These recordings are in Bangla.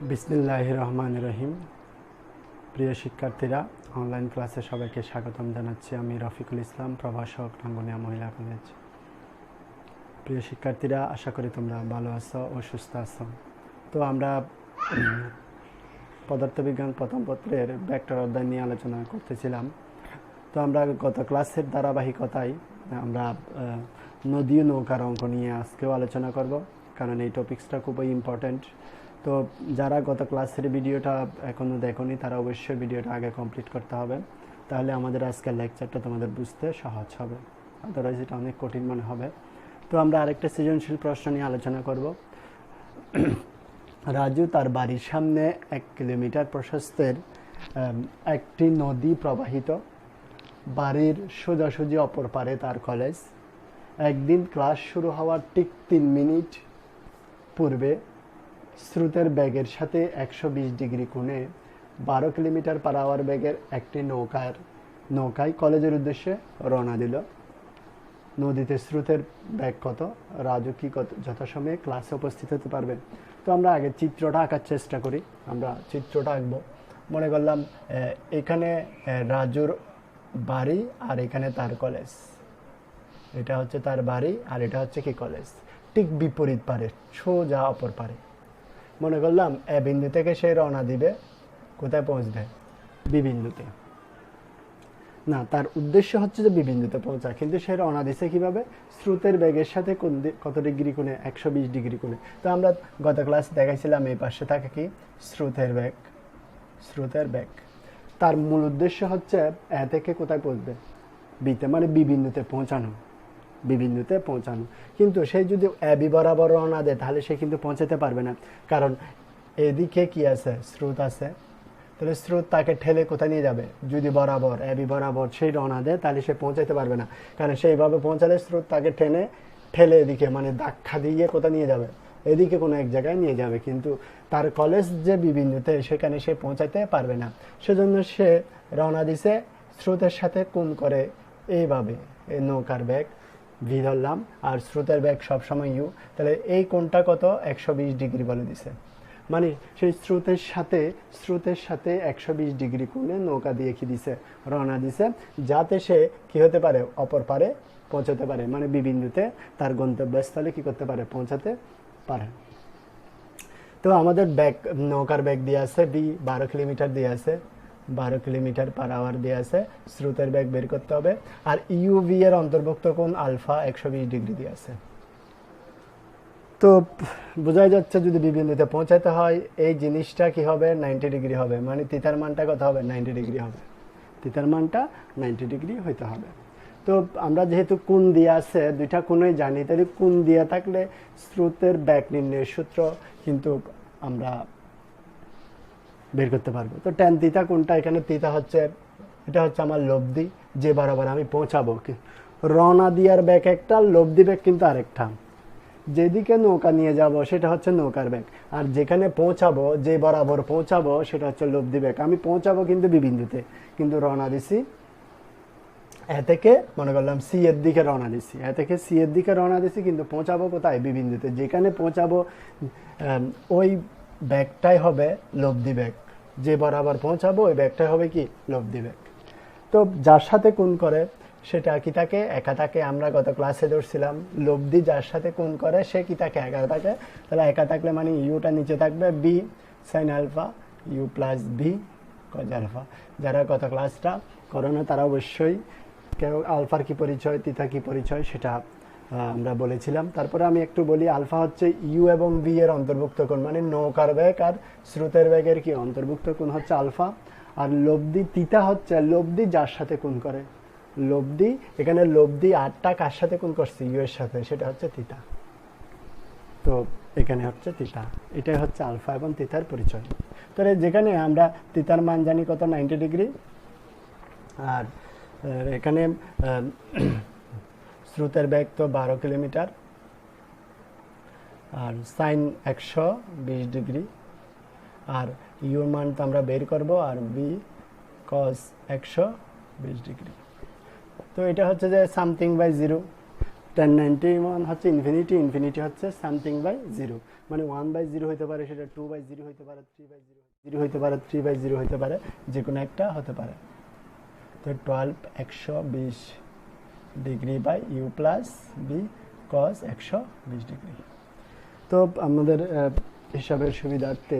বিসমিল্লাহির রহমানির রহিম। প্রিয় শিক্ষার্থীরা, অনলাইন ক্লাসে সবাইকে স্বাগতম জানাচ্ছি। আমি রফিকুল ইসলাম, প্রভাষক, রাঙ্গুনিয়া মহিলা কলেজ। প্রিয় শিক্ষার্থীরা, আশা করি তোমরা ভালো আছো ও সুস্থ আছো। তো আমরা পদার্থবিজ্ঞান প্রথম পত্রের ভেক্টর অধ্যায় নিয়ে আলোচনা করতেছিলাম। তো আমরা গত ক্লাসের ধারাবাহিকতায় আমরা নদী ও নৌকার অঙ্ক নিয়ে আজকেও আলোচনা করব, কারণ এই টপিক্সটা খুবই ইম্পর্ট্যান্ট। তো যারা গত ক্লাসের ভিডিওটা এখনও দেখোনি তারা অবশ্যই ভিডিওটা আগে কমপ্লিট করতে হবে, তাহলে আমাদের আজকের লেকচারটা তোমাদের বুঝতে সহজ হবে, আদারওয়াইজ এটা অনেক কঠিন মনে হবে। তো আমরা আরেকটা সৃজনশীল প্রশ্ন নিয়ে আলোচনা করব। রাজু তার বাড়ির সামনে 1 কিলোমিটার প্রশস্তের একটি নদী প্রবাহিত, বাড়ির সোজাসুজি অপর পারে তার কলেজ। একদিন ক্লাস শুরু হওয়ার ঠিক 3 মিনিট পূর্বে স্রোতের বেগের সাথে 120 ডিগ্রি কোণে 12 কিলোমিটার পার আওয়ার বেগের একটি নৌকায় কলেজের উদ্দেশ্যে রওনা দিল। নদীতে স্রোতের বেগ কত? রাজু কি যথাসময়ে ক্লাসে উপস্থিত হতে পারবে? তো আমরা আগে চিত্রটা আঁকার চেষ্টা করি। আমরা চিত্রটা আঁকবো। মনে করলাম এখানে রাজুর বাড়ি আর এখানে তার কলেজ। এটা হচ্ছে তার বাড়ি আর এটা হচ্ছে কি কলেজ। ঠিক বিপরীত পারে, সোজা অপর পারে। মনে করলাম এ বিন্দু থেকে সে রওনা দিবে, কোথায় পৌঁছবে? বি বিন্দুতে। না, তার উদ্দেশ্য হচ্ছে যে বি বিন্দুতে পৌঁছা, কিন্তু সে রওনা দিছে কিভাবে? স্রোতের বেগের সাথে কত ডিগ্রি কোণে? 120 ডিগ্রি কোণে। তো আমরা গত ক্লাস দেখাইছিলাম এই পাশে থাকে কি স্রোতের বেগ। তার মূল উদ্দেশ্য হচ্ছে এ থেকে কোথায় পৌঁছবে? বিতে, মানে বি বিন্দুতে পৌঁছানো। কিন্তু সে যদি এ বি বরাবর রওনা দেয় তাহলে সে কিন্তু পৌঁছাতে পারবে না, কারণ এদিকে কি আছে? স্রোত আছে। তাহলে স্রোত তাকে ঠেলে কোথায় নিয়ে যাবে? যদি বরাবর এ বি বরাবর সেই রওনা দেয় তাহলে সে পৌঁছাতে পারবে না, কারণ সেইভাবে পৌঁছালে স্রোত তাকে ঠেলে এদিকে, মানে ধাক্কা দিয়ে কোথায় নিয়ে যাবে? এদিকে কোনো এক জায়গায় নিয়ে যাবে। কিন্তু তার কলেজ যে বি বিন্দুতে, সেখানে সে পৌঁছাতে পারবে না। সেজন্য সে রওনা দিছে স্রোতের সাথে কোণ করে এইভাবে। এই নৌকার বেগ ভি ধরলাম, আর স্রোতের বেগ সবসময় ইউ। তাহলে এই কোণটা কত? 120 ডিগ্রি বলে দিছে। মানে সেই স্রোতের সাথে 120 ডিগ্রি কোণে নৌকা দিয়ে কি দিছে? রওনা দিছে, যাতে সে কি হতে পারে? অপর পারে পৌঁছাতে পারে, মানে বি বিন্দুতে তার গন্তব্যস্থলে কি করতে পারে? পৌঁছাতে পারে। তো আমাদের নৌকার বেগ দিয়ে আছে বি, 12 কিলোমিটার দিয়ে আছে, 12 কিলোমিটার পার আওয়ার দিয়ে আছে। স্রোতের বেগ বের করতে হবে। আর ইউভি এর অন্তর্ভুক্ত কোণ আলফা 120 ডিগ্রি দিয়ে আছে। তো বোঝাই যাচ্ছে যদি বি বিন্দুতে পৌঁছাতে হয় এই জিনিসটা কি হবে? 90 ডিগ্রি হবে, মানে থিতার মানটা কত হবে? 90 ডিগ্রি হবে। থিতার মানটা 90 ডিগ্রি হইতে হবে। তো আমরা যেহেতু কোণ দিয়ে আছে, দুইটা কোণই জানি, তাহলে কোণ দিয়ে থাকলে স্রোতের বেগ নির্ণয়ের সূত্র কিন্তু আমরা বের করতে পারবো। তো ট্যান থিতা কোনটা? এখানে থিতা হচ্ছে, এটা হচ্ছে আমার লব্ধি, যে বরাবর আমি পৌঁছাবো। রওনা দিয়ার বেগ একটা, লব্ধি বেগ কিন্তু আরেকটা। যেদিকে নৌকা নিয়ে যাব সেটা হচ্ছে নৌকার বেগ, আর যেখানে পৌঁছাবো, যে বরাবর পৌঁছাবো সেটা হচ্ছে লব্ধি বেগ। আমি পৌঁছাবো কিন্তু বি বিন্দুতে, কিন্তু রওনা দিছি এ থেকে, মনে করলাম সি এর দিকে রওনা দিছি, এ থেকে সি এর দিকে রওনা দিছি, কিন্তু পৌঁছাবো কোথায়? বি বিন্দুতে। যেখানে পৌঁছাবো ওই বেগটাই হবে লব্ধি বেগ। যে বরাবর পৌঁছাবো ওই বেগটাই হবে কি? লব্ধি বেগ। তো যার সাথে কোণ করে সেটা কি থাকে? একা থাকে। আমরা গত ক্লাসে ধরছিলাম লব্ধি যার সাথে কোণ করে সে কি থাকে? একা থাকে। তাহলে একা থাকলে মানে ইউটা নিচে থাকবে, B sine alpha, U plus B cos alpha. যারা গত ক্লাসটা করো না তারা অবশ্যই কেউ আলফার কি পরিচয়, থিতা কি পরিচয় সেটা আমরা বলেছিলাম। তারপরে আমি একটু বলি, আলফা হচ্ছে ইউ এবং বি এর অন্তর্ভুক্ত কোণ, মানে নৌকার বেগ আর স্রোতের বেগের কি অন্তর্ভুক্ত কোণ হচ্ছে আলফা। আর লব্ধি থিতা হচ্ছে লব্ধি যার সাথে কোণ করে। লব্ধি, এখানে লব্ধি আরটা কার সাথে কোণ করছে? ইউ এর সাথে, সেটা হচ্ছে থিতা। তো এখানে হচ্ছে থিতা। এটাই হচ্ছে আলফা এবং থিতার পরিচয়। তাহলে যেখানে আমরা থিতার মান জানি কত? 90 ডিগ্রি। আর এখানে স্রোতের বেগ তো 12 কিলোমিটার, আর সাইন 120 ডিগ্রি, আর ইউর মান তো আমরা বের করব, আর বি কস 120 ডিগ্রি। তো এটা হচ্ছে যে সামথিং বাই জিরো। 1091 হচ্ছে ইনফিনিটি, ইনফিনিটি হচ্ছে সামথিং বাই জিরো, মানে 1/0 হতে পারে, সেটা 2/0 হতে পারে, 3/0 হতে পারে, 3/0 হতে পারে, যে কোনো একটা হতে পারে। তো 12 120 degree by U plus B cos 120 degree. তো আমাদের হিসাবের সুবিধার্থে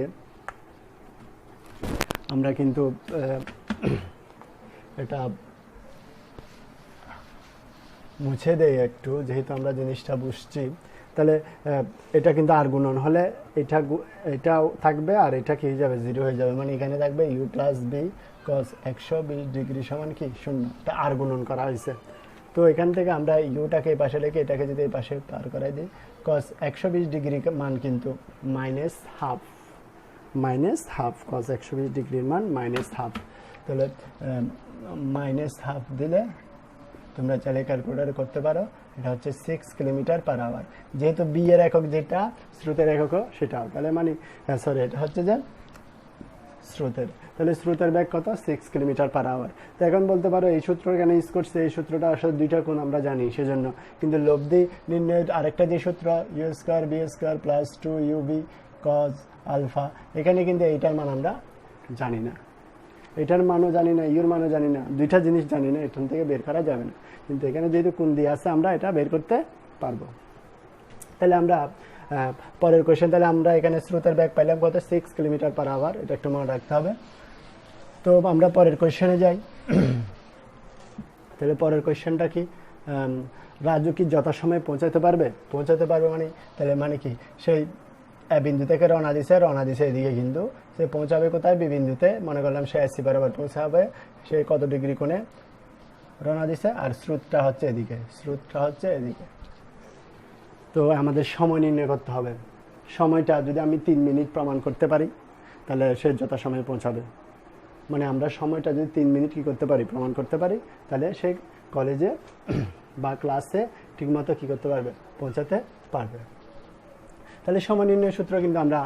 আমরা কিন্তু এটা মুছে দেই একটু, যেহেতু আমরা জিনিসটা বুঝছি। তাহলে এটা কিন্তু আর গুণন হলে এটাও থাকবে আর এটা কি হয়ে যাবে, 0 হয়ে যাবে, মানে এখানে থাকবে U plus B cos 120 degree সমান কি 0, এটা আর গুণন করা হয়েছে। তো এখান থেকে আমরা ইউটাকে এই পাশে রেখে এটাকে যদি এই পাশে পার করাই দিই, কস 120 ডিগ্রি মান কিন্তু -12, -12 কস 120 ডিগ্রির মান -12। তাহলে -12 দিলে তোমরা চাইলে ক্যালকুলেটার করতে পারো, এটা হচ্ছে 6 কিলোমিটার পার আওয়ার। যেহেতু বি এর একক যেটা, স্রোতের এককও সেটাও, তাহলে মানে সরি এটা হচ্ছে যে স্রোতের, তাহলে স্রোতের বেগ কত, 6 কিলোমিটার পার আওয়ার। তো এখন বলতে পারো এই সূত্র কেন ইউজ করছে, এই সূত্রটা আসলে দুইটা কোণ আমরা জানি সেজন্য, কিন্তু লব্ধি নির্ণয়ের আরেকটা যে সূত্র U square B square plus 2 UB cos alpha, এখানে কিন্তু এইটার মান আমরা জানি না, এটার মানও জানি না, ইউর মানও জানি না, দুইটা জিনিস জানি না, এখান থেকে বের করা যাবে না। কিন্তু এখানে যেহেতু কোণ দিয়ে আছে আমরা এটা বের করতে পারবো। তাহলে আমরা পরের কোয়েশ্চেন, তাহলে আমরা এখানে স্রোতের বেগ পাইলাম কত, 6 কিলোমিটার পার আওয়ার, এটা একটু মনে রাখতে হবে। তো আমরা পরের কোয়েশ্চেনে যাই। তাহলে পরের কোয়েশ্চেনটা কি, রাজু কি যথাসময়ে পৌঁছাতে পারবে, মানে তাহলে মানে কি, সেই এ বিন্দু থেকে রওনা দিছে এদিকে, কিন্তু সে পৌঁছাবে কোথায়, বি বিন্দুতে, মনে করলাম সে এসি বরাবর পৌঁছাবে, সে কত ডিগ্রি কোণে রওনা দিছে, আর স্রোতটা হচ্ছে এদিকে, তো আমাদের সময় নির্ণয় করতে হবে। সময়টা যদি আমি 3 মিনিট প্রমাণ করতে পারি, তাহলে সে যথাসময়ে পৌঁছাবে, মানে আমরা সময়টা যদি 3 মিনিট কি করতে পারি, প্রমাণ করতে পারি, তাহলে সে কলেজে বা ক্লাসে ঠিকমতো কি করতে পারবে, পৌঁছাতে পারবে। তাহলে সময় নির্ণয়ের সূত্র কিন্তু আমরা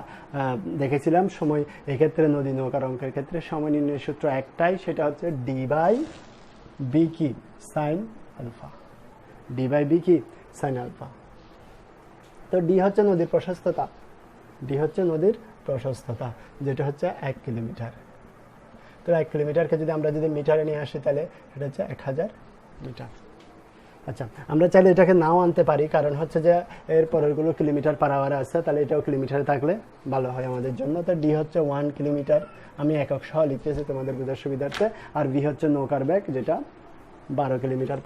দেখেছিলাম, সময় এক্ষেত্রে নদী নৌকার অঙ্কের ক্ষেত্রে সময় নির্ণয়ের সূত্র একটাই, সেটা হচ্ছে ডি/বি কি সাইন আলফা, ডি/বি কি সাইন আলফা। তো ডি হচ্ছে নদীর প্রশস্ততা, যেটা হচ্ছে 1 কিলোমিটার। তো 1 কিলোমিটারকে যদি আমরা মিটারে নিয়ে আসি, তাহলে সেটা হচ্ছে 1000 মিটার। আচ্ছা, আমরা চাইলে এটাকে নাও আনতে পারি, কারণ হচ্ছে যে এর পরেরগুলো কিলোমিটার পার আওয়ারে আছে, তাহলে এটাও কিলোমিটারে থাকলে ভালো হয় আমাদের জন্য। তো ডি হচ্ছে 1 কিলোমিটার, আমি একক সহ লিখতেছি তোমাদের বোঝার সুবিধার্থে, আর ভি হচ্ছে নৌকার বেগ, যেটা 12 kilometre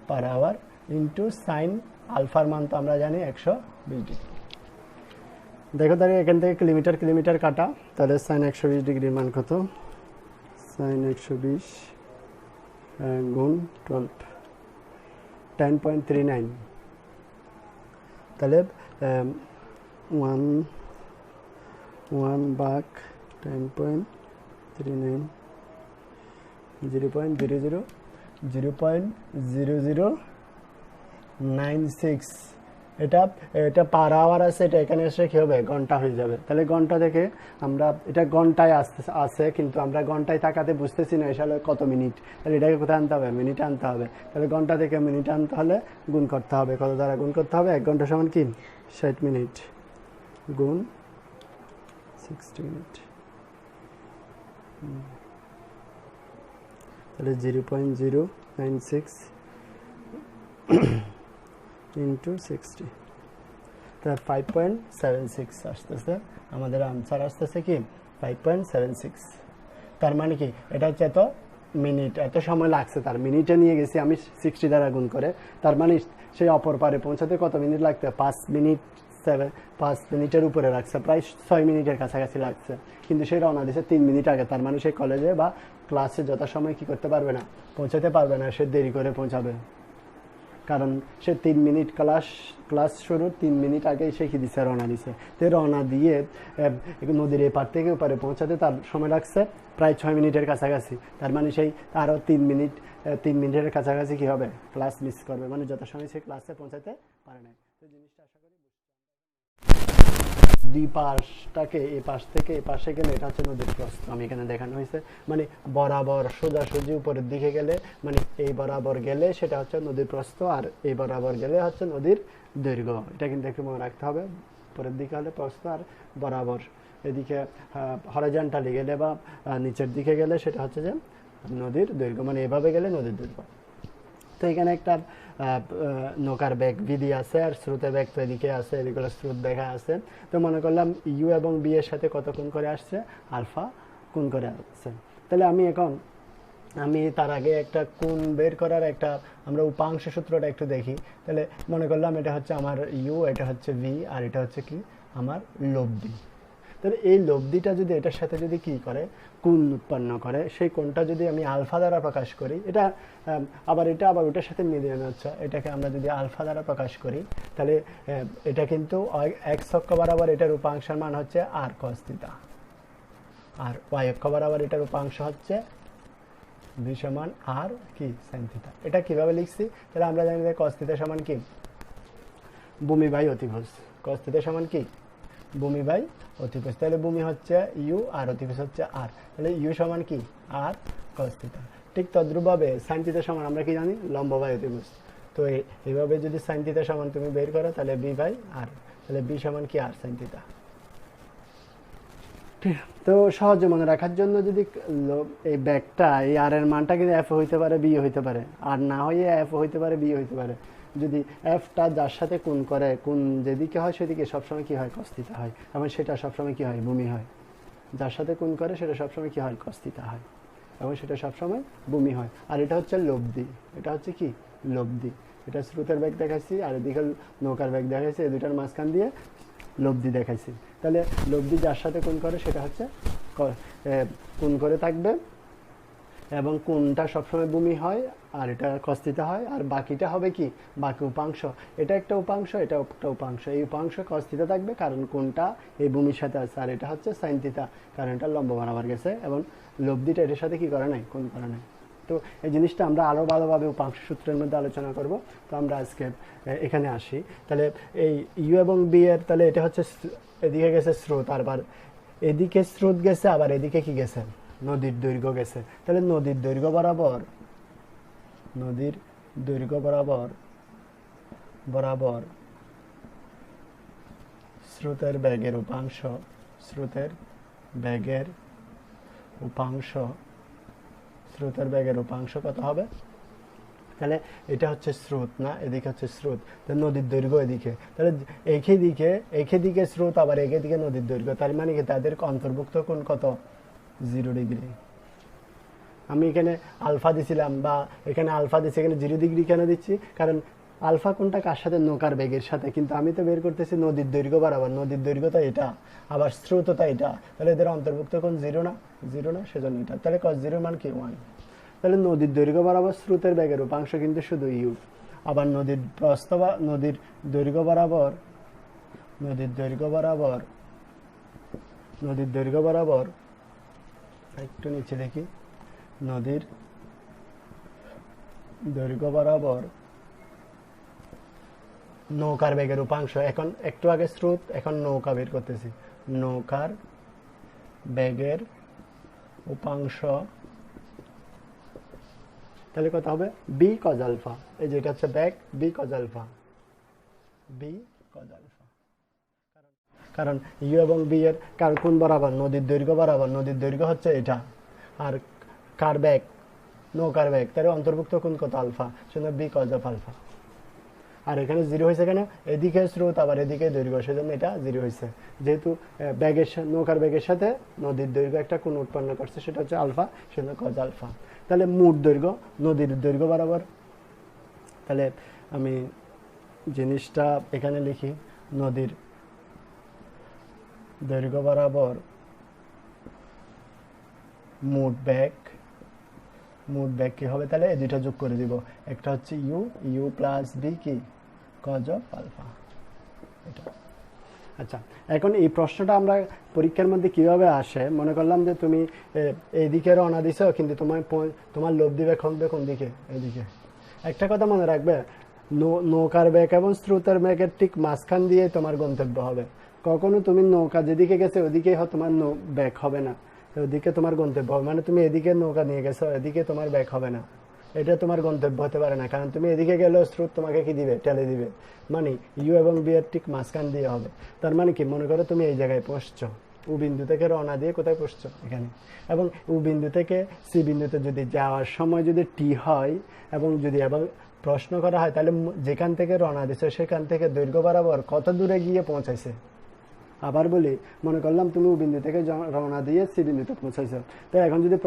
per hour into sine আলফার মান তো আমরা জানি 120 ডিগ্রি। দেখো তাহলে এখান থেকে কিলোমিটার কাটা, তাহলে সাইন 120 ডিগ্রির মান কত, সাইন 120 গুণ 12, 10.39, তাহলে 1 ভাগ 10.39, 0.0096, এটা পার আওয়ার আছে, এটা এখানে এসে কি হবে, ঘন্টা হয়ে যাবে। তাহলে ঘন্টা থেকে আমরা, এটা ঘন্টায় আছে, কিন্তু আমরা ঘন্টায় তাকাতে বুঝতেছি না এসে কত মিনিট, তাহলে এটাকে কোথায় আনতে হবে, মিনিটে আনতে হবে। তাহলে ঘন্টা থেকে মিনিটে আনতে হলে গুণ করতে হবে, কত দ্বারা গুণ করতে হবে, 1 ঘন্টা সমান কি 60 মিনিট গুণ 60 মিনিট, তাহলে 0.096 ইন্টু 60, তাহলে 5.76 আসতেছে, আমাদের আনসার আসতেছে কি 5.76। তার মানে কি, এটা হচ্ছে এত মিনিট, এত সময় লাগছে, তার মিনিটে নিয়ে গেছি আমি 60 দ্বারা গুণ করে, তার মানে সেই অপর পারে পৌঁছাতে কত মিনিট লাগছে, 5 মিনিটের উপরে লাগছে, প্রায় 6 মিনিটের কাছাকাছি লাগছে, কিন্তু সে রওনা দিয়েছে 3 মিনিট আগে। তার মানে সে কলেজে বা ক্লাসে যথাসময় কি করতে পারবে না, পৌঁছাতে পারবে না, সে দেরি করে পৌঁছাবে, কারণ সে 3 মিনিট ক্লাস শুরুর 3 মিনিট আগে সে কি দিছে, রওনা দিছে। তো রওনা দিয়ে নদীর এপার থেকে ওপারে পৌঁছাতে তার সময় লাগছে প্রায় 6 মিনিটের কাছাকাছি। তার মানে সেই আরও 3 মিনিটের কাছাকাছি কি হবে, ক্লাস মিস করবে, মানে যথাসময় সে ক্লাসে পৌঁছাতে পারে না। তো জিনিসটা আশা করি দুই পাশটাকে এই পাশ থেকে এই পাশে গেলে এটা হচ্ছে নদীর প্রস্থ। আমি এখানে দেখানো হয়েছে, মানে বরাবর সোজাসুজি উপরের দিকে গেলে, মানে এই বরাবর গেলে সেটা হচ্ছে নদীর প্রস্থ, আর এই বরাবর গেলে হচ্ছে নদীর দৈর্ঘ্য। এটা কিন্তু একটু মনে রাখতে হবে। উপরের দিকে হলে প্রস্থ, আর বরাবর এদিকে হরাইজন্টালি গেলে বা নিচের দিকে গেলে সেটা হচ্ছে যে নদীর দৈর্ঘ্য, মানে এভাবে গেলে নদীর দৈর্ঘ্য। তো এখানে একটা নৌকার বেগ বিধি আছে, আর স্রোতের বেগ তো এদিকে আছে, এদিকে স্রোত দেখা আছে। তো মনে করলাম ইউ এবং বি এর সাথে কত গুণ করে আসছে, আলফা গুণ করে আসছে। তাহলে আমি তার আগে একটা কোণ বের করার একটা আমরা উপাংশ সূত্রটা একটু দেখি। তাহলে মনে করলাম এটা হচ্ছে আমার ইউ, এটা হচ্ছে ভি, আর এটা হচ্ছে কি আমার লব্ধি। তাহলে এই লব্ধিটা যদি এটার সাথে যদি কি করে, কোণ উৎপন্ন করে, সেই কোণটা যদি আমি আলফা দ্বারা প্রকাশ করি, এটা আবার ওটার সাথে মিলিয়ে হচ্ছে, এটাকে আমরা যদি আলফা দ্বারা প্রকাশ করি, তাহলে এটা কিন্তু এক্স অক্ষ বরাবর এটার উপাংশের মান হচ্ছে আর কস থিটা, আর ওয়াই অক্ষ বরাবর এটার উপাংশ হচ্ছে ভি সমান আর কি সাইন থিটা। এটা কিভাবে লিখছি, তাহলে আমরা জানি যে কস থিটা সমান কি ভূমি বাই অতিভুজ, কস থিটা সমান কি ভূমি বাই অতিভুজ। তাহলে ভূমি হচ্ছে ইউ আর অতিভুজ হচ্ছে আর, তাহলে ইউ সমান কি আর কস থিটা। ঠিক তদ্রুপভাবে সাইন থিটা সমান আমরা কি জানি লম্ব বাই অতিভুজ। তো এইভাবে যদি সাইন থিটা সমান তুমি বের করো, তাহলে বি বাই আর, তাহলে বি সমান কি আর সাইন থিটা। তো সহজে মনে রাখার জন্য যদি এই ব্যাগটা এই আর এর মানটা কিন্তু এফ হইতে পারে, বি হইতে পারে, আর না হয়ে এফ হইতে পারে, বি হইতে পারে। যদি এফটা যার সাথে কোণ করে, কোণ যেদিকে হয় সেদিকে সবসময় কি হয় কস থিটা হয়, এবং সেটা সবসময় কি হয় ভূমি হয়। যার সাথে কোণ করে সেটা সবসময় কি হয় কস থিটা হয়, এবং সেটা সবসময় ভূমি হয়। আর এটা হচ্ছে লব্ধি, এটা হচ্ছে কি লব্ধি। এটা স্রোতের বেগ দেখাচ্ছি, আর এদিকে নৌকার বেগ দেখাচ্ছি, এই দুটার মাঝখান দিয়ে লব্ধি দেখাইছি। তাহলে লব্ধি যার সাথে কোণ করে সেটা হচ্ছে কোণ করে থাকবে, এবং কোণটা সবসময় ভূমি হয়, আর এটা কস থিটা হয়, আর বাকিটা হবে কি বাকি উপাংশ। এটা একটা উপাংশ, এটা একটা উপাংশ। এই উপাংশ কস থিটা থাকবে কারণ কোণটা এই ভূমির সাথে আছে, আর এটা হচ্ছে সাইন থিটা কারণ এটা লম্ব বরাবর গেছে, এবং লব্ধিটা এটার সাথে কি করে নাই কোণ করে নাই। তো এই জিনিসটা আমরা আরও ভালোভাবে উপাংশ সূত্রের মধ্যে আলোচনা করব। তো আমরা আজকে এখানে আসি। তাহলে এই ইউ এবং বি এর, তাহলে এটা হচ্ছে এদিকে গেছে স্রোত, আবার এদিকে স্রোত গেছে, আবার এদিকে কি গেছে নদীর দৈর্ঘ্য গেছে। তাহলে নদীর দৈর্ঘ্য বরাবর স্রোতের বেগের উপাংশ কত হবে? তাহলে এটা হচ্ছে স্রোত না, এদিকে হচ্ছে স্রোত, তাহলে নদীর দৈর্ঘ্য এদিকে, তাহলে একে দিকে স্রোত, আবার একে দিকে নদীর দৈর্ঘ্য, তার মানে কি তাদের অন্তর্ভুক্ত কোণ কত 0 ডিগ্রি। আমি এখানে আলফা দিছিলাম, বা এখানে আলফা দিচ্ছি, এখানে 0 ডিগ্রি কেন দিচ্ছি, কারণ আলফা কোণটা কার সাথে নৌকার বেগের সাথে, কিন্তু আমি তো বের করতেছি নদীর দৈর্ঘ্য বরাবর, নদীর দৈর্ঘ্য তো এটা, আবার স্রোতটা এটা, তাহলে এদের অন্তর্ভুক্ত কোণ 0 না, সেজন্য এটা। তাহলে cos 0 মান কি 1। তাহলে নদীর দৈর্ঘ্য বরাবর স্রোতের বেগের উপাংশ কিন্তু শুধু ইউ, আবার নদীর প্রস্থ বা নদীর দৈর্ঘ্য বরাবর একটু নিচে দেখি, নদীর দৈর্ঘ্য বরাবর নৌকার বেগের উপাংশ, এখন একটু আগে স্রোত, এখন নৌকা বের করতেছি, নৌকার বেগের উপাংশ, তাহলে কত হবে বি কজ আলফা। এই যেটা হচ্ছে বেগ বি কজ আলফা, কারণ ইউ এবং বি এর কার কোণ বরাবর নদীর দৈর্ঘ্য হচ্ছে এটা, আর কার বেগ নৌকার বেগ, তার অন্তর্ভুক্ত কোণ কত আলফা, সেজন্য বি কজ অফ আলফা। আর এখানে 0 হয়েছে কেন, এদিকে স্রোত আবার এদিকে দৈর্ঘ্য, সেজন্য এটা 0 হয়েছে, যেহেতু নৌকার বেগের সাথে নদীর দৈর্ঘ্য একটা কোণ উৎপন্ন করছে, সেটা হচ্ছে আলফা, সেজন্য কজ আলফা। তাহলে মোট দৈর্ঘ্য নদীর দৈর্ঘ্য বরাবর, তাহলে আমি জিনিসটা এখানে লিখি, নদীর দৈর্ঘ্য বরাবর মোট বেগ কি হবে, তাহলে এই দুইটা যোগ করে দিব, একটা হচ্ছে ইউ প্লাস বি কি কজ অফ আলফা, এটা। আচ্ছা, এখন এই প্রশ্নটা আমরা পরীক্ষার মধ্যে কিভাবে আসে, মনে করলাম যে তুমি এইদিকে রওনা দিছো, কিন্তু তোমার লব্ধি বেগ হবে কোন দিকে, এইদিকে। একটা কথা মনে রাখবে, নৌকার বেগ এবং স্রোতের বেগের ঠিক মাঝখান দিয়ে তোমার গন্তব্য হবে। কখনো তুমি নৌকা যেদিকে গেছে ওদিকে তোমার ব্যাক হবে না, ওদিকে তোমার গন্তব্য হবে। মানে তুমি এদিকে নৌকা নিয়ে গেছো, এদিকে তোমার ব্যাক হবে না, এটা তোমার গন্তব্য হতে পারে না। কারণ তুমি এদিকে গেলেও স্রোত তোমাকে কি দিবে, ঠেলে দিবে। মানে ইউ এবং বি এর ঠিক মাঝখান দিয়ে হবে। তার মানে কি, মনে করো তুমি এই জায়গায় পৌঁছছো, ও বিন্দু থেকে রওনা দিয়ে কোথায় পৌঁছছো, এখানে। এবং ও বিন্দু থেকে সি বিন্দুতে যদি যাওয়ার সময় যদি টি হয়, এবং যদি আবার প্রশ্ন করা হয়, তাহলে যেখান থেকে রওনা দিছে সেখান থেকে দৈর্ঘ্য বরাবর কত দূরে গিয়ে পৌঁছাইছে। আবার বলি, মনে করলাম তুমি ও বিন্দু থেকে রওনা দিয়ে সি বিন্দুতে পৌঁছাইছো। তো এখন যদি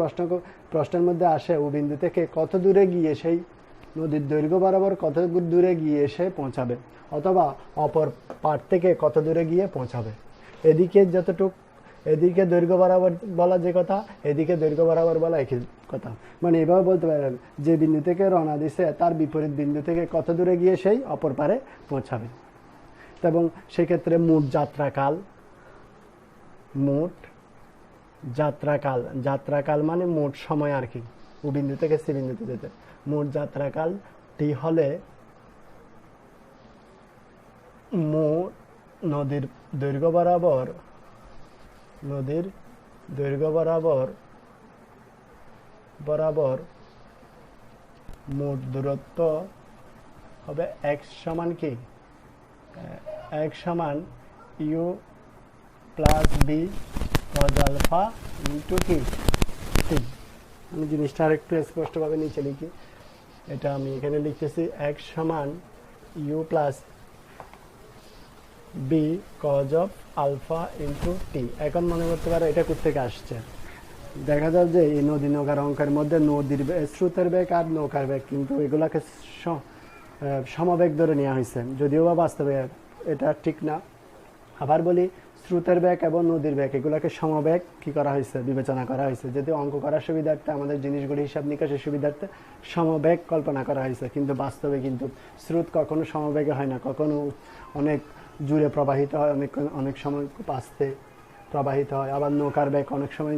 প্রশ্নের মধ্যে আসে ও বিন্দু থেকে কত দূরে গিয়ে সেই নদীর দৈর্ঘ্য বরাবর কত দূরে গিয়ে এসে পৌঁছাবে, অথবা অপর পার থেকে কত দূরে গিয়ে পৌঁছাবে। এদিকে যতটুক, এদিকে দৈর্ঘ্য বরাবর বলা যে কথা, এদিকে দৈর্ঘ্য বরাবর বলা একই কথা। মানে এভাবে বলতে পারেন, যে বিন্দু থেকে রওনা দিছে তার বিপরীত বিন্দু থেকে কত দূরে গিয়ে সেই অপর পারে পৌঁছাবে। এবং সেক্ষেত্রে মোট যাত্রাকাল, মোট যাত্রাকাল, যাত্রাকাল মানে মোট সময় আর কি, ও বিন্দু থেকে সি বিন্দুতে যেতে। মোট যাত্রাকাল টি হলে নদীর দৈর্ঘ্য বরাবর, নদীর দৈর্ঘ্য বরাবর মোট দূরত্ব হবে x সমান কি, x সমান you plus B cos alpha into কি টি। আমি জিনিসটা আর একটু স্পষ্টভাবে নিচে লিখি, এটা আমি এখানে লিখতেছি x সমান you plus B cos of alpha into t. এখন মনে করতে পারো এটা কোথেকে আসছে। দেখা যায় যে এই নদী নৌকার অঙ্কের মধ্যে নদীর স্রোতের বেগ আর নৌকার বেগ কিন্তু এগুলাকে সমবেগ ধরে নেওয়া হয়েছে, যদিও বা বাস্তবে এটা ঠিক না। আবার বলি, স্রোতের বেগ এবং নদীর বেগ এগুলোকে সমবেগ কি করা হয়েছে, বিবেচনা করা হয়েছে। যদি অঙ্ক করার সুবিধার্থে, আমাদের জিনিসগুলি হিসাব নিকাশের সুবিধার্থে সমবেগ কল্পনা করা হয়েছে, কিন্তু বাস্তবে কিন্তু স্রোত কখনো সমবেগে হয় না, কখনো অনেক জুড়ে প্রবাহিত হয়, অনেক সময় খুব আস্তে প্রবাহিত হয়। আবার নৌকার বেগ অনেক সময়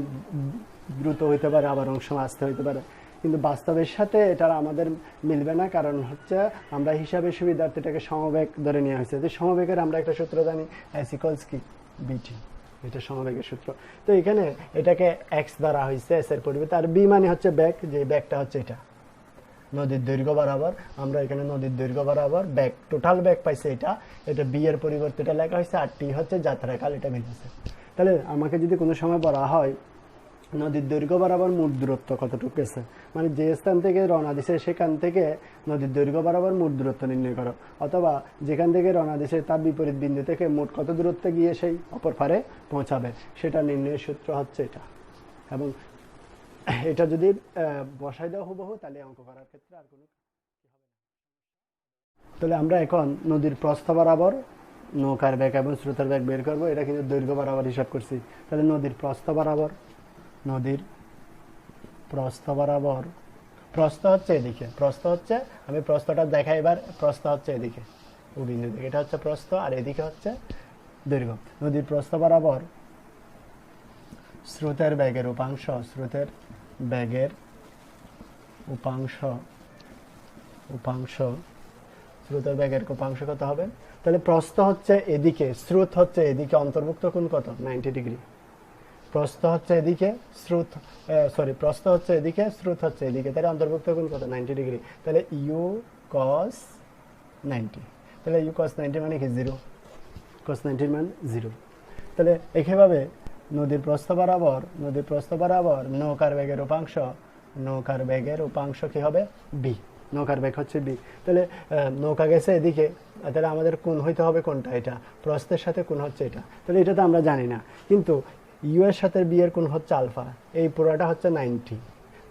দ্রুত হইতে পারে, আবার অনেক সময় আস্তে হইতে পারে। কিন্তু বাস্তবের সাথে এটা আমাদের মিলবে না, কারণ হচ্ছে আমরা হিসাবের সুবিধার্থে এটাকে সমবেগ ধরে নেওয়া হয়েছে। যে সমবেগের আমরা একটা সূত্র জানি, এস ইকুয়ালস কি বিটি, এটা সমবেগের সূত্র। তো এখানে এটাকে এক্স ধরা হয়েছে এস এর পরিবর্তে, আর বি মানে হচ্ছে ব্যাগ, যে ব্যাগটা হচ্ছে এটা নদীর দৈর্ঘ্য বরাবর। আমরা এখানে নদীর দৈর্ঘ্য বরাবর ব্যাগ, টোটাল ব্যাগ পাইছে এটা, এটা বি এর পরিবর্তে এটা লেখা হয়েছে, আর টি হচ্ছে যাত্রাকাল, এটা মিলেছে। তাহলে আমাকে যদি কোনো সময় বলা হয় নদীর দৈর্ঘ্য বরাবর মোট দূরত্ব কতটুকু গেছে, মানে যে স্থান থেকে রওনা দিছে সেখান থেকে নদীর দৈর্ঘ্য বরাবর মোট দূরত্ব নির্ণয় করো, অথবা যেখান থেকে রওনা দিছে তার বিপরীত বিন্দু থেকে মোট কত দূরত্বে গিয়ে সেই অপর পারে পৌঁছাবে, সেটা নির্ণয়ের সূত্র হচ্ছে এটা। এবং এটা যদি বসাই দেওয়া হুবহু, তাহলে অঙ্ক করার ক্ষেত্রে আর কোনো হবে না। তাহলে আমরা এখন নদীর প্রস্থ বরাবর নৌকার বেগ এবং স্রোতের বেগ বের করবো। এটা কিন্তু দৈর্ঘ্য বরাবর হিসাব করছি। তাহলে নদীর প্রস্থ বরাবর, নদীর প্রস্থ বরাবর, প্রস্থ হচ্ছে এদিকে, প্রস্থ হচ্ছে, আমি প্রস্থটা দেখাই এবার, প্রস্থ হচ্ছে এদিকে ও বিন্দু দিকে, এটা হচ্ছে প্রস্থ, আর এদিকে হচ্ছে দৈর্ঘ্য। নদীর প্রস্থ বরাবর স্রোতের বেগের উপাংশ, স্রোতের বেগের উপাংশ, স্রোতের বেগের উপাংশ কত হবে? তাহলে প্রস্থ হচ্ছে এদিকে, স্রোত হচ্ছে এদিকে, অন্তর্ভুক্ত কোণ কত, 90 ডিগ্রি। প্রস্থ হচ্ছে এদিকে, প্রস্থ হচ্ছে এদিকে, স্রোত হচ্ছে এদিকে, তাহলে অন্তর্ভুক্ত কোণ কত, 90 ডিগ্রি। তাহলে ইউ কস 90, তাহলে ইউ কস 90 মানে কি 0, কস 90 মান 0। তাহলে একইভাবে নদীর প্রস্থ বরাবর নৌকার বেগের উপাংশ কি হবে, বি, নৌকার বেগ হচ্ছে বি। তাহলে নৌকা গেছে এদিকে, তাহলে আমাদের কোণ হইতে হবে কোনটা, এটা প্রস্থের সাথে কোণ হচ্ছে এটা। তাহলে এটা তো আমরা জানি না, কিন্তু ইউ এর সাথে বি এর কোণ হচ্ছে আলফা, এই পুরোটা হচ্ছে 90।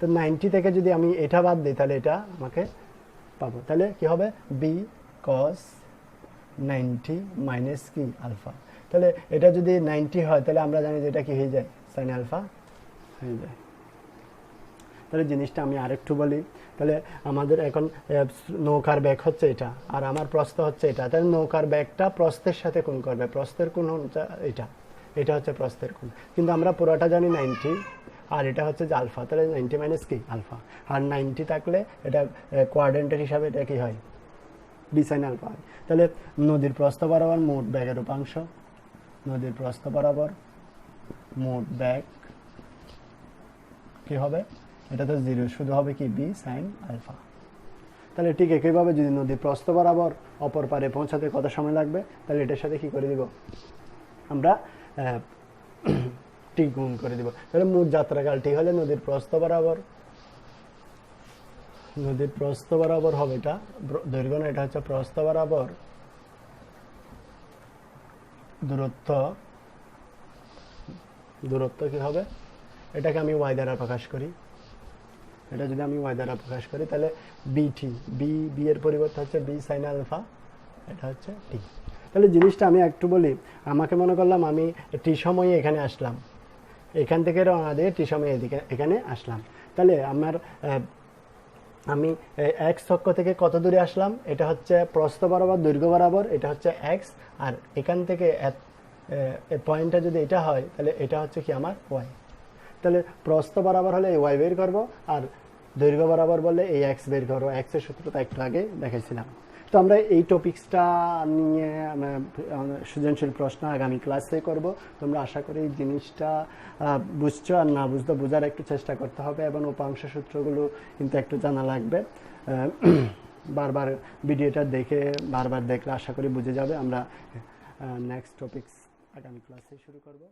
তো 90 থেকে যদি আমি এটা বাদ দিই, তাহলে এটা আমাকে পাবো। তাহলে কি হবে, বি কস 90 মাইনাস কি আলফা। তাহলে এটা যদি 90 হয়, তাহলে আমরা জানি যে এটা কি হয়ে যায়, সাইন আলফা হয়ে যায়। তাহলে জিনিসটা আমি আরেকটু বলি। তাহলে আমাদের এখন নৌকার বেগ হচ্ছে এটা, আর আমার প্রস্থ হচ্ছে এটা। তাহলে নৌকার বেগটা প্রস্থের সাথে কোণ করবে, প্রস্থের কোণ হচ্ছে এটা, এটা হচ্ছে প্রস্থের কোণ। কিন্তু আমরা পুরোটা জানি 90, আর এটা হচ্ছে যে আলফা। তাহলে 90 মাইনাস কি আলফা, আর 90 থাকলে এটা কোয়াড্রেন্টের হিসাবে এটা কি হয়, বি সাইন আলফা হয়। তাহলে নদীর প্রস্থ বরাবর মোট বেগের উপাংশ, নদীর প্রস্থ বরাবর মোট ব্যাক কি হবে, এটা তো 0, শুধু হবে কি বি সাইন আলফা। তাহলে ঠিক একইভাবে যদি নদীর প্রস্থ বরাবর অপর পারে পৌঁছাতে কত সময় লাগবে, তাহলে এটার সাথে কি করে দিব আমরা টি গুণ করে দিব। তাহলে মোট যাত্রাকাল টি হলে নদীর প্রস্থ বরাবর হবে এটা দৈর্ঘ্য না, এটা হচ্ছে প্রস্থ বরাবর দূরত্ব কি হবে, এটাকে আমি ওয়াই দ্বারা প্রকাশ করি। এটা যদি আমি ওয়াই দ্বারা প্রকাশ করি তাহলে বিটি, বি এর পরিবর্তে হচ্ছে বি সাইন আলফা, এটা হচ্ছে টি। তাহলে জিনিসটা আমি একটু বলি, আমাকে মনে করলাম আমি টি সময়ে এখানে আসলাম, এখান থেকে রওনা দিয়ে টি সময়ে এখানে আসলাম, তাহলে আমি এক্স অক্ষ থেকে কত দূরে আসলাম, এটা হচ্ছে প্রস্থ বরাবর দৈর্ঘ্য বরাবর, এটা হচ্ছে এক্স, আর এখান থেকে পয়েন্টটা যদি এটা হয় তাহলে এটা হচ্ছে কি আমার ওয়াই। তাহলে প্রস্থ বরাবর হলে এই ওয়াই বের করবো, আর দৈর্ঘ্য বরাবর বললে এই এক্স বের করবো। এক্সের সূত্রটা একটু আগে দেখাইছিলাম। তো আমরা এই টপিক্সটা নিয়ে সৃজনশীল প্রশ্ন আগামী ক্লাসে করব। তোমরা আশা করি এই জিনিসটা বুঝছো, আর না বুঝতে বোঝার একটু চেষ্টা করতে হবে, এবং উপাংশ সূত্রগুলো কিন্তু একটু জানা লাগবে। বারবার ভিডিওটা দেখে বারবার দেখলে আশা করি বুঝে যাবে। আমরা নেক্সট টপিক্স আগামী ক্লাসে শুরু করব।